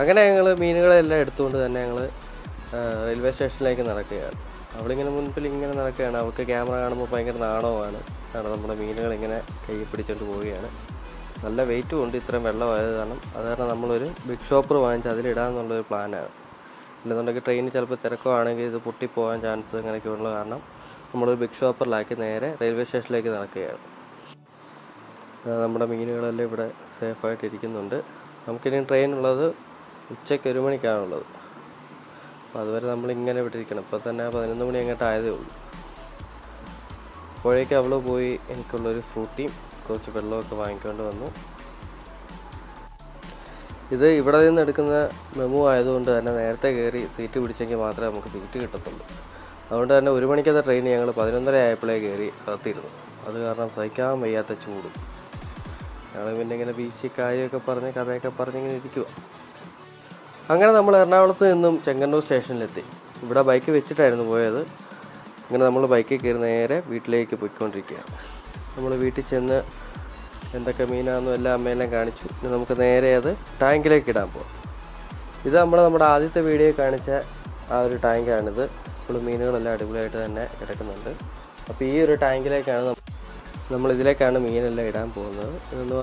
അങ്ങനെ ഞങ്ങൾ മീനുകളെല്ലാം എടുത്തുകൊണ്ട് തന്നെ ഞങ്ങൾ റെയിൽവേ സ്റ്റേഷനിലേക്ക് നടക്കുകയാണ്. അവളിങ്ങനെ മുൻപിൽ ഇങ്ങനെ നടക്കുകയാണ്. അവൾക്ക് ക്യാമറ കാണുമ്പോൾ ഭയങ്കര നാണവുമാണ്. കാരണം നമ്മുടെ മീനുകളിങ്ങനെ കൈ പിടിച്ചുകൊണ്ട് പോവുകയാണ്. നല്ല വെയിറ്റും ഉണ്ട് ഇത്രയും വെള്ളമായത് കാരണം. അത് കാരണം നമ്മളൊരു ബിഗ് ഷോപ്പർ വാങ്ങിച്ച് അതിലിടാമെന്നുള്ളൊരു പ്ലാനാണ്. ഇല്ലെന്നുണ്ടെങ്കിൽ ട്രെയിനിൽ ചിലപ്പോൾ തിരക്കുവാണെങ്കിൽ ഇത് പൊട്ടിപ്പോകാൻ ചാൻസ് അങ്ങനെയൊക്കെ ഉള്ള കാരണം നമ്മളൊരു ബിഗ് ഷോപ്പറിലാക്കി നേരെ റെയിൽവേ സ്റ്റേഷനിലേക്ക് നടക്കുകയാണ്. നമ്മുടെ മീനുകളെല്ലാം ഇവിടെ സേഫായിട്ട് ഇരിക്കുന്നുണ്ട്. നമുക്കിനി ട്രെയിൻ ഉള്ളത് ഉച്ചയ്ക്ക് 1 മണിക്കാണുള്ളത്. അപ്പോൾ അതുവരെ നമ്മളിങ്ങനെ ഇവിടെ ഇരിക്കണം. ഇപ്പോൾ തന്നെ 11 മണി അങ്ങോട്ട് ആയതേ ഉള്ളൂ. അപ്പോഴേക്ക് അവൾ പോയി എനിക്കുള്ളൊരു ഫ്രൂട്ടിയും കുറച്ച് വെള്ളമൊക്കെ വാങ്ങിക്കൊണ്ട് വന്നു. ഇത് ഇവിടെ നിന്ന് എടുക്കുന്ന മെമു ആയതുകൊണ്ട് തന്നെ നേരത്തെ കയറി സീറ്റ് പിടിച്ചെങ്കിൽ മാത്രമേ നമുക്ക് സീറ്റ് കിട്ടത്തുള്ളൂ. അതുകൊണ്ട് തന്നെ 1 മണിക്കത്തെ ട്രെയിൻ ഞങ്ങൾ 11:30 ആയപ്പോഴേ കയറി അകത്തിരുന്നു. അത് കാരണം സഹിക്കാൻ വയ്യാത്ത ചൂട്. ഞങ്ങൾ പിന്നെ ഇങ്ങനെ ബീച്ചിൽ കാര്യമൊക്കെ പറഞ്ഞ് കഥയൊക്കെ പറഞ്ഞിങ്ങനെ ഇരിക്കുക. അങ്ങനെ നമ്മൾ എറണാകുളത്ത് നിന്നും ചെങ്ങന്നൂർ സ്റ്റേഷനിലെത്തി. ഇവിടെ ബൈക്ക് വെച്ചിട്ടായിരുന്നു പോയത്. ഇങ്ങനെ നമ്മൾ ബൈക്കിൽ കയറി നേരെ വീട്ടിലേക്ക് പോയിക്കൊണ്ടിരിക്കുകയാണ്. നമ്മൾ വീട്ടിൽ ചെന്ന് എന്തൊക്കെ മീനാണെന്നും എല്ലാം അമ്മയെല്ലാം കാണിച്ചു. ഇനി നമുക്ക് നേരെ അത് ടാങ്കിലേക്ക് ഇടാൻ പോകാം. ഇത് നമ്മുടെ ആദ്യത്തെ വീഡിയോ കാണിച്ച ആ ഒരു ടാങ്കാണിത്. ഇപ്പോൾ മീനുകളെല്ലാം അടിപൊളിയായിട്ട് തന്നെ കിടക്കുന്നുണ്ട്. അപ്പോൾ ഈ ഒരു ടാങ്കിലേക്കാണ് നമ്മളിതിലേക്കാണ് മീനെല്ലാം ഇടാൻ പോകുന്നത്. ഇതൊന്ന്